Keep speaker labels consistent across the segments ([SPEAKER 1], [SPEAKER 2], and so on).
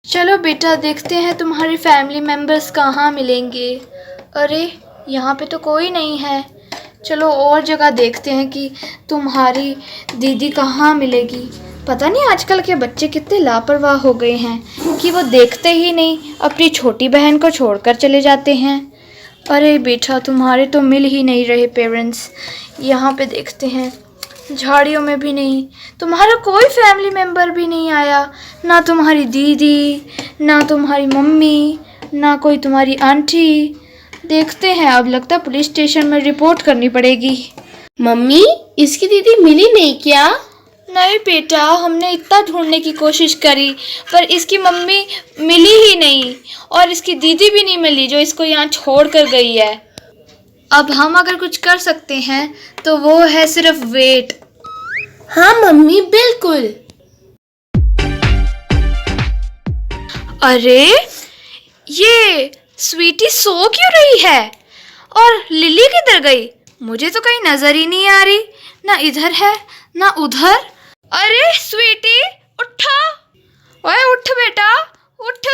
[SPEAKER 1] चलो बेटा, देखते हैं तुम्हारे फैमिली मेम्बर्स कहाँ मिलेंगे। अरे यहाँ पे तो कोई नहीं है। चलो और जगह देखते हैं कि तुम्हारी दीदी कहाँ मिलेगी। पता नहीं आजकल के बच्चे कितने लापरवाह हो गए हैं कि वो देखते ही नहीं, अपनी छोटी बहन को छोड़कर चले जाते हैं। अरे बेटा, तुम्हारे तो मिल ही नहीं रहे पेरेंट्स। यहाँ पे देखते हैं, झाड़ियों में भी नहीं। तुम्हारा कोई फैमिली मेम्बर भी नहीं आया, ना तुम्हारी दीदी, ना तुम्हारी मम्मी, ना कोई तुम्हारी आंटी। देखते हैं, अब लगता है पुलिस स्टेशन में रिपोर्ट करनी पड़ेगी।
[SPEAKER 2] मम्मी, इसकी दीदी मिली नहीं क्या?
[SPEAKER 1] नहीं बेटा, हमने इतना ढूंढने की कोशिश करी पर इसकी मम्मी मिली ही नहीं और इसकी दीदी भी नहीं मिली जो इसको यहाँ छोड़ कर गई है। अब हम अगर कुछ कर सकते हैं तो वो है सिर्फ वेट।
[SPEAKER 2] हाँ मम्मी, बिल्कुल।
[SPEAKER 1] अरे ये स्वीटी सो क्यों रही है और लिली किधर गई? मुझे तो कहीं नजर ही नहीं आ रही, ना इधर है ना उधर। अरे स्वीटी, उठा। ओए उठ बेटा, उठ।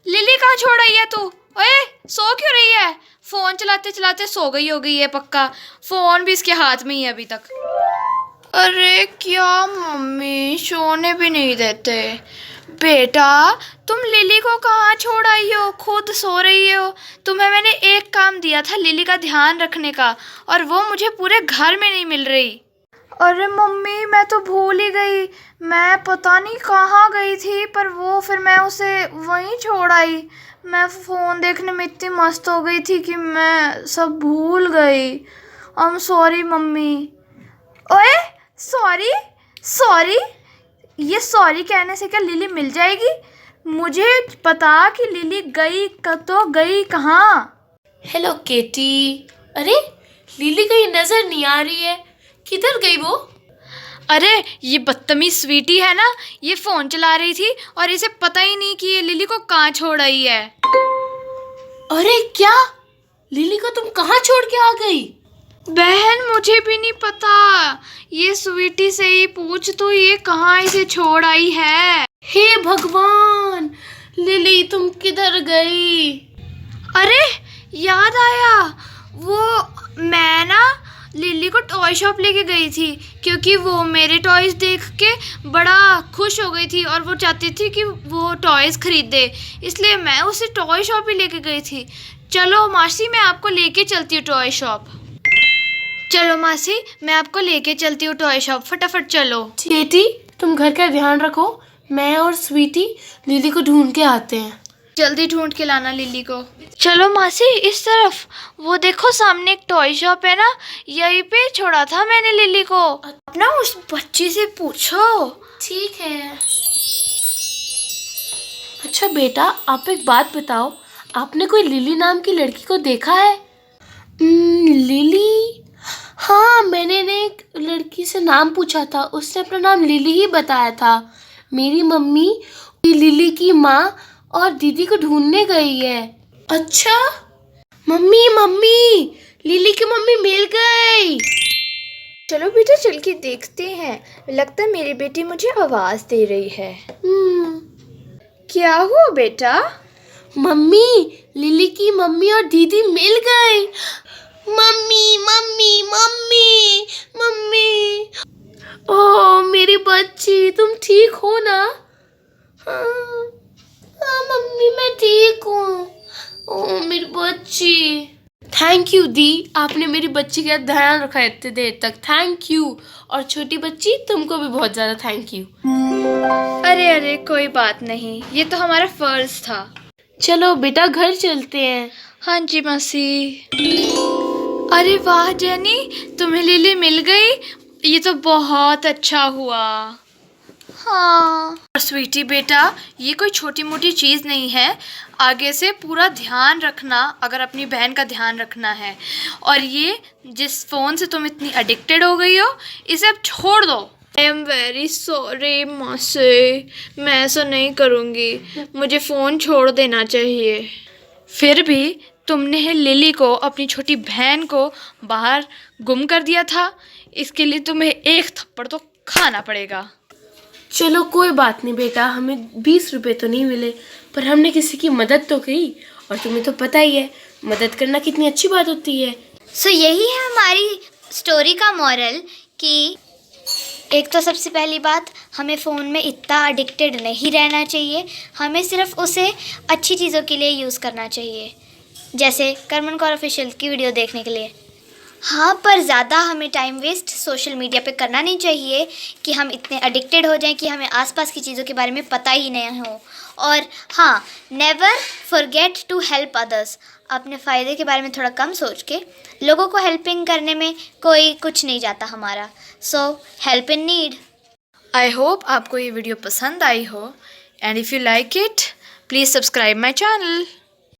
[SPEAKER 1] लिली कहाँ छोड़ आई है तू? ओए सो क्यों रही है? फोन चलाते चलाते सो गई हो गई है पक्का। फोन भी इसके हाथ में ही है अभी तक। अरे क्या मम्मी, सोने भी नहीं देते। बेटा तुम लिली को कहाँ छोड़ आई हो? खुद सो रही हो। तुम्हें मैंने एक काम दिया था लिली का ध्यान रखने का, और वो मुझे पूरे घर में नहीं मिल रही। अरे मम्मी, मैं तो भूल ही गई। मैं पता नहीं कहाँ गई थी, पर वो फिर मैं उसे वहीं छोड़ आई। मैं फ़ोन देखने में इतनी मस्त हो गई थी कि मैं सब भूल गई। I am sorry mummy. ओए सॉरी सॉरी, ये सॉरी कहने से क्या लिली मिल जाएगी? मुझे पता कि लिली गई तो गई कहाँ।
[SPEAKER 2] हेलो केटी। अरे लिली कहीं नजर नहीं आ रही है, किधर गई वो?
[SPEAKER 1] अरे ये बदतमीज स्वीटी है ना, ये फ़ोन चला रही थी और इसे पता ही नहीं कि ये लिली को कहाँ छोड़ आई है।
[SPEAKER 2] अरे क्या, लिली को तुम कहाँ छोड़ के आ गई?
[SPEAKER 1] बहन मुझे भी नहीं पता, ये स्वीटी से ही पूछ तो ये कहाँ इसे छोड़ आई है।
[SPEAKER 2] हे भगवान, लिली तुम किधर गई?
[SPEAKER 1] अरे याद आया, वो मैं ना लिली को टॉय शॉप लेके गई थी क्योंकि वो मेरे टॉयज़ देख के बड़ा खुश हो गई थी और वो चाहती थी कि वो टॉयज़ खरीदे, इसलिए मैं उसे टॉय शॉप ही लेके गई थी। चलो मासी, मैं आपको लेके चलती हूँ टॉय शॉप। चलो मासी, मैं आपको लेके चलती हूँ टॉय शॉप, फटाफट चलो।
[SPEAKER 2] केटी, तुम घर का ध्यान रखो, मैं और स्वीटी लिली को ढूंढ के आते हैं।
[SPEAKER 1] जल्दी ढूंढ के लाना लिली को। चलो मासी, इस तरफ वो देखो, सामने एक टॉय शॉप है ना, यहीं पे छोड़ा था मैंने लिली को। अपना उस बच्ची से पूछो।
[SPEAKER 2] ठीक है। अच्छा बेटा, आप एक बात बताओ, आपने कोई लिली नाम की लड़की को देखा है? लिली? हाँ, मैंने एक लड़की से नाम पूछा था, उसने अपना नाम लिली ही बताया था। मेरी मम्मी लिली की माँ और दीदी को ढूंढने गई है। अच्छा, मम्मी मम्मी, लिली की मम्मी मिल गई।
[SPEAKER 1] चलो बेटा, चल के देखते हैं, लगता है मेरी बेटी मुझे आवाज दे रही है। क्या हुआ बेटा?
[SPEAKER 2] मम्मी, लिली की मम्मी और दीदी मिल गई। मम्मी मम्मी मम्मी मम्मी, ओह मेरी बच्ची, तुम ठीक हो ना? हाँ, हाँ मम्मी, मैं ठीक हूँ। ओह मेरी बच्ची। थैंक यू दी, आपने मेरी बच्ची का ध्यान रखा इतने देर तक, थैंक यू। और छोटी बच्ची, तुमको भी बहुत ज़्यादा थैंक यू।
[SPEAKER 1] अरे अरे कोई बात नहीं, ये तो हमारा फर्ज था।
[SPEAKER 2] चलो बेटा, घर चलते हैं।
[SPEAKER 1] हाँ जी मासी। अरे वाह जेनी, तुम्हें लिली मिल गई, ये तो बहुत अच्छा हुआ। हाँ और स्वीटी बेटा, ये कोई छोटी मोटी चीज़ नहीं है, आगे से पूरा ध्यान रखना अगर अपनी बहन का ध्यान रखना है। और ये जिस फ़ोन से तुम इतनी एडिक्टेड हो गई हो, इसे अब छोड़ दो। आई एम वेरी सॉरी मासी, मैं ऐसा नहीं करूँगी, मुझे फ़ोन छोड़ देना चाहिए। फिर भी तुमने लिली को, अपनी छोटी बहन को बाहर गुम कर दिया था, इसके लिए तुम्हें एक थप्पड़ तो खाना पड़ेगा।
[SPEAKER 2] चलो कोई बात नहीं बेटा, हमें 20 रुपए तो नहीं मिले, पर हमने किसी की मदद तो की। और तुम्हें तो पता ही है मदद करना कितनी अच्छी बात होती है।
[SPEAKER 3] सो यही है हमारी स्टोरी का मॉरल कि एक तो सबसे पहली बात, हमें फ़ोन में इतना एडिक्टेड नहीं रहना चाहिए, हमें सिर्फ उसे अच्छी चीज़ों के लिए यूज़ करना चाहिए, जैसे करमन कौर ऑफिशियल की वीडियो देखने के लिए। हाँ, पर ज़्यादा हमें टाइम वेस्ट सोशल मीडिया पे करना नहीं चाहिए कि हम इतने एडिक्टेड हो जाएं कि हमें आसपास की चीज़ों के बारे में पता ही नहीं हो। और हाँ, never forget to help others. अपने फ़ायदे के बारे में थोड़ा कम सोच के लोगों को हेल्पिंग करने में कोई कुछ नहीं जाता हमारा। So help in need.
[SPEAKER 1] I hope आपको ये वीडियो पसंद आई हो, and if you like it please subscribe my channel.